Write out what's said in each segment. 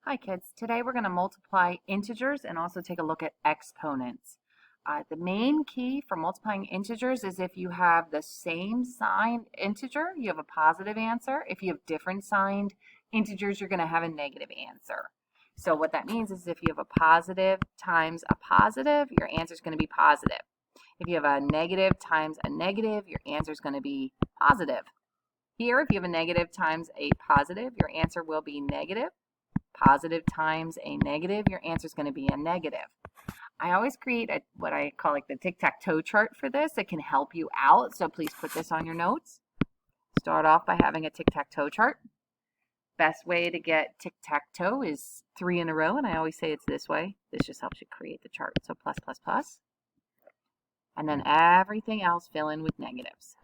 Hi kids, today we're going to multiply integers and also take a look at exponents. The main key for multiplying integers is if you have the same signed integer, you have a positive answer. If you have different signed integers, you're going to have a negative answer. So what that means is if you have a positive times a positive, your answer is going to be positive. If you have a negative times a negative, your answer is going to be positive. Here, if you have a negative times a positive, your answer will be negative. Positive times a negative, your answer is going to be a negative. I always create what I call like the tic-tac-toe chart for this. It can help you out, so please put this on your notes. Start off by having a tic-tac-toe chart. Best way to get tic-tac-toe is 3 in a row, and I always say it's this way. This just helps you create the chart. So plus, plus, plus. And then everything else fill in with negatives.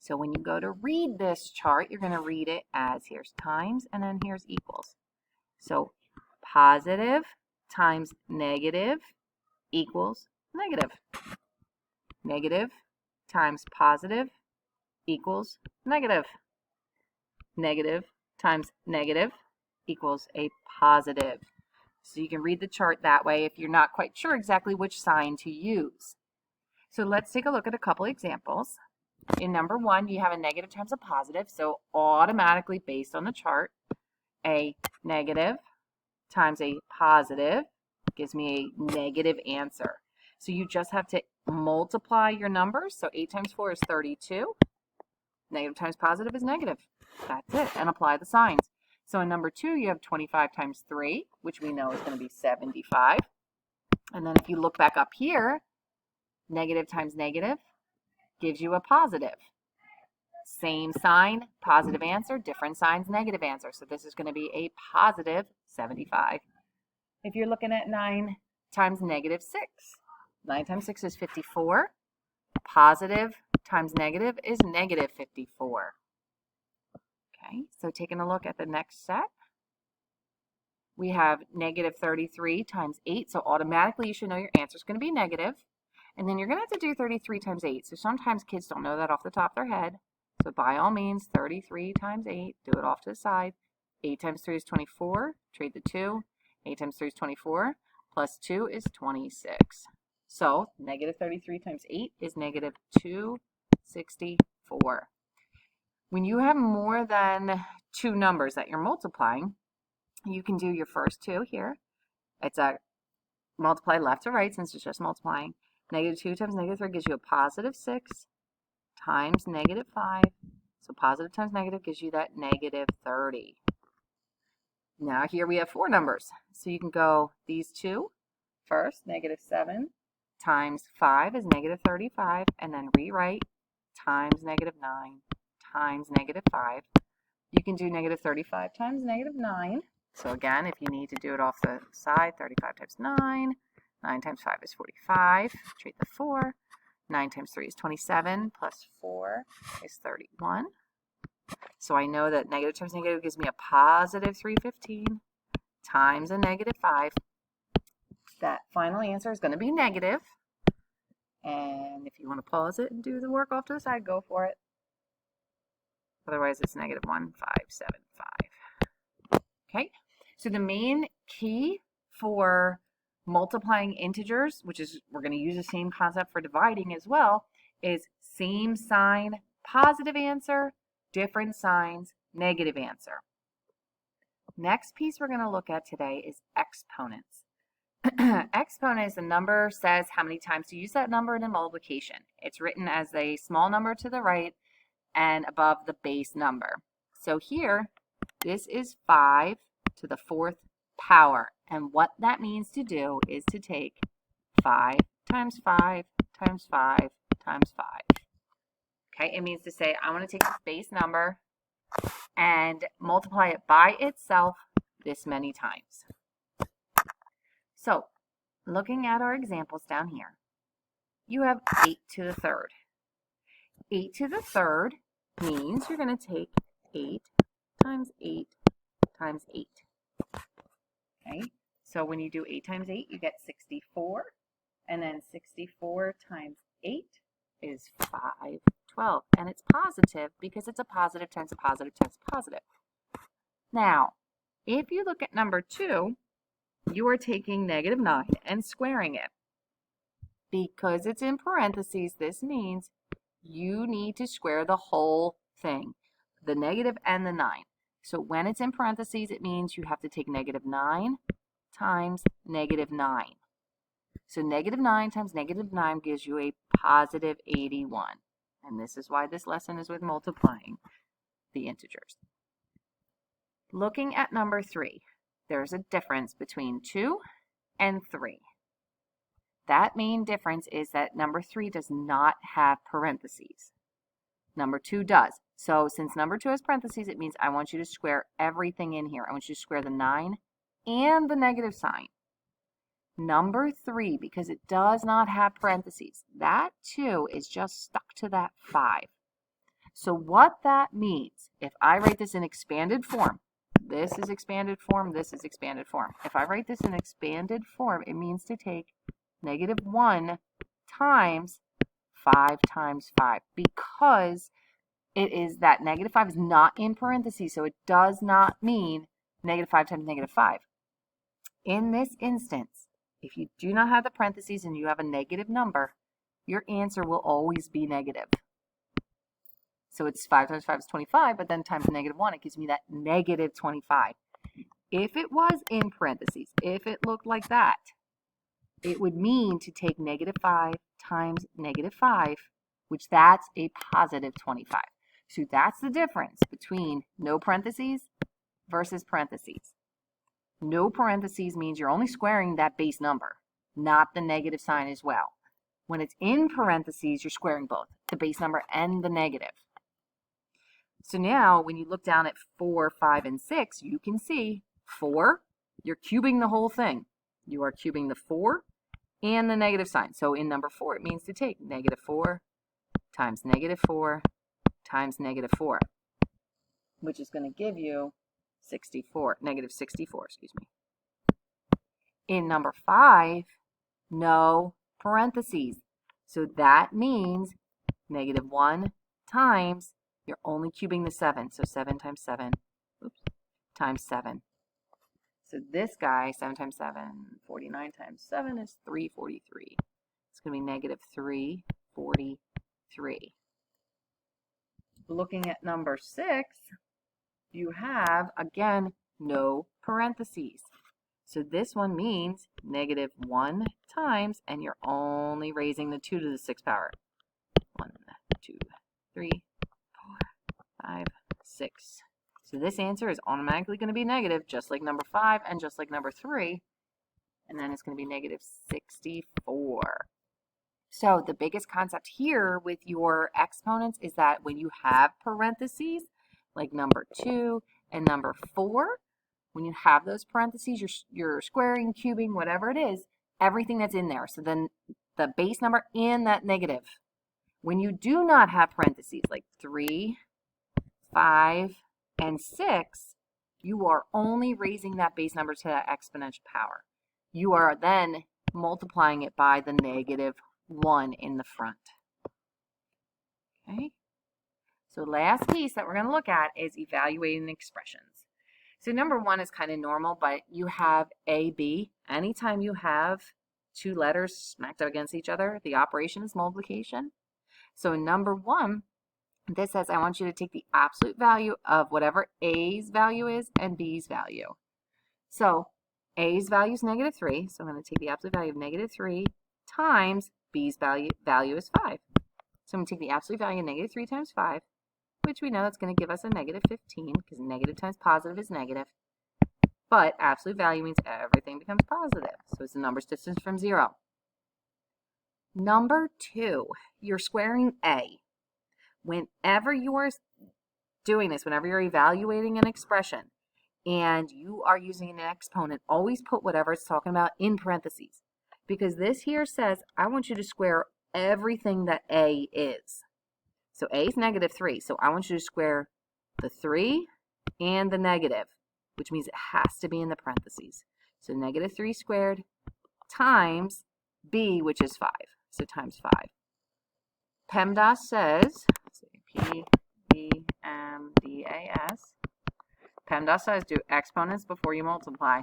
So when you go to read this chart, you're going to read it as here's times and then here's equals. So positive times negative equals negative. Negative times positive equals negative. Negative times negative equals a positive. So you can read the chart that way if you're not quite sure exactly which sign to use. So let's take a look at a couple examples. In number 1, you have a negative times a positive, so automatically based on the chart, a negative times a positive gives me a negative answer. So you just have to multiply your numbers. So 8 times 4 is 32. Negative times positive is negative. That's it, and apply the signs. So in number 2, you have 25 times 3, which we know is going to be 75. And then if you look back up here, negative times negative gives you a positive. Same sign, positive answer, different signs, negative answer. So this is going to be a positive 75. If you're looking at 9 times negative 6, 9 times 6 is 54. Positive times negative is negative 54. Okay, so taking a look at the next set, we have negative 33 times 8. So automatically you should know your answer is going to be negative. And then you're going to have to do 33 times 8. So sometimes kids don't know that off the top of their head. So by all means, 33 times 8, do it off to the side. 8 times 3 is 24. Trade the 2. 8 times 3 is 24. Plus 2 is 26. So negative 33 times 8 is negative 264. When you have more than 2 numbers that you're multiplying, you can do your first 2 here. It's a multiply left to right since it's just multiplying. Negative 2 times negative 3 gives you a positive 6 times negative 5. So positive times negative gives you that negative 30. Now here we have 4 numbers. So you can go these 2 first. Negative 7 times 5 is negative 35. And then rewrite times negative 9 times negative 5. You can do negative 35 times negative 9. So again, if you need to do it off the side, 35 times 9. 9 times 5 is 45. Treat the 4. 9 times 3 is 27. Plus 4 is 31. So I know that negative times negative gives me a positive 315 times a negative 5. That final answer is going to be negative. And if you want to pause it and do the work off to the side, go for it. Otherwise, it's negative 1575. Okay, so the main key for multiplying integers, which is we're going to use the same concept for dividing as well, is same sign, positive answer, different signs, negative answer. Next piece we're going to look at today is exponents. Exponent is a number says how many times to use that number in a multiplication. It's written as a small number to the right and above the base number. So here, this is 5 to the 4th power. And what that means to do is to take 5 times 5 times 5 times 5. Okay, it means to say I want to take this base number and multiply it by itself this many times. So, looking at our examples down here, you have 8 to the 3rd. 8 to the 3rd means you're going to take 8 times 8 times 8. Okay, so when you do 8 times 8, you get 64. And then 64 times 8 is 512. And it's positive because it's a positive times a positive times a positive. Now, If you look at number 2, you are taking -9 and squaring it. Because it's in parentheses, this means you need to square the whole thing, the negative and the 9. So when it's in parentheses, it means you have to take -9 times -9. So -9 times -9 gives you a positive 81. And this is why this lesson is with multiplying the integers. Looking at number 3, there's a difference between 2 and 3. That main difference is that number 3 does not have parentheses. Number 2 does. So since number 2 has parentheses, it means I want you to square everything in here. I want you to square the 9 and the negative sign. Number 3, because it does not have parentheses, that 2 is just stuck to that 5. So what that means, if I write this in expanded form, this is expanded form, this is expanded form. If I write this in expanded form, it means to take -1 times 5 times 5, because it is that -5 is not in parentheses, so it does not mean -5 times -5. In this instance, if you do not have the parentheses and you have a negative number, your answer will always be negative. So it's 5 times 5 is 25, but then times -1, it gives me that -25. If it was in parentheses, if it looked like that, it would mean to take -5 times -5, which that's a positive 25. So that's the difference between no parentheses versus parentheses. No parentheses means you're only squaring that base number, not the negative sign as well. When it's in parentheses, you're squaring both, the base number and the negative. So now when you look down at 4, 5, and 6, you can see 4, you're cubing the whole thing. You are cubing the 4 and the negative sign. So in number 4, it means to take -4 times -4 times -4, which is going to give you 64, -64, excuse me. In number 5, no parentheses. So that means -1 times, you're only cubing the 7. So 7 times 7, times 7. So this guy, 7 times 7, 49 times 7 is 343. It's going to be -343. Looking at number 6, you have, again, no parentheses. So this one means -1 times, and you're only raising the 2 to the 6th power. 1, 2, 3, 4, 5, 6. So this answer is automatically going to be negative, just like number 5 and just like number 3. And then it's going to be -64. So the biggest concept here with your exponents is that when you have parentheses, like number 2 and number 4, when you have those parentheses, you're squaring, cubing, whatever it is, everything that's in there. So then the base number and that negative. When you do not have parentheses, like 3, 5, and 6, you are only raising that base number to that exponential power. You are then multiplying it by the -1 in the front. Okay? So last piece that we're going to look at is evaluating expressions. So number 1 is kind of normal, but you have A, B. Anytime you have 2 letters smacked up against each other, the operation is multiplication. So in number 1, this says I want you to take the absolute value of whatever A's value is and B's value. So A's value is -3, so I'm going to take the absolute value of -3 times B's value is 5. So I'm going to take the absolute value of -3 times 5, which we know that's going to give us a -15, because negative times positive is negative. But absolute value means everything becomes positive. So it's the number's distance from 0. Number 2, you're squaring A. Whenever you are doing this, whenever you're evaluating an expression and you are using an exponent, always put whatever it's talking about in parentheses. Because this here says, I want you to square everything that A is. So A is -3, so I want you to square the 3 and the negative, which means it has to be in the parentheses. So -3 squared times B, which is 5. So times 5. PEMDAS says, P-E-M-D-A-S, PEMDAS says do exponents before you multiply.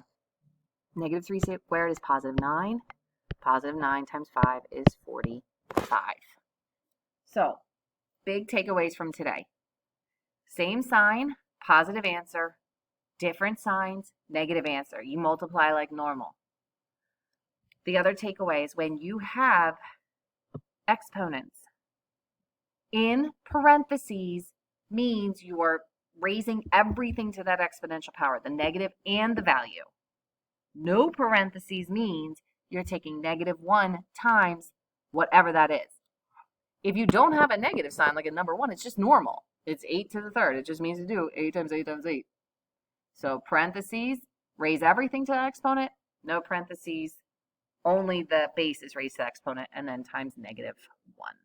Negative 3 squared is positive 9. Positive 9 times 5 is 45. So, big takeaways from today. Same sign, positive answer. Different signs, negative answer. You multiply like normal. The other takeaway is when you have exponents in parentheses means you are raising everything to that exponential power, the negative and the value. No parentheses means you're taking -1 times whatever that is. If you don't have a negative sign, like a number 1, it's just normal. It's 8 to the third. It just means to do 8 times 8 times 8. So parentheses, raise everything to the exponent. No parentheses, only the base is raised to the exponent, and then times -1.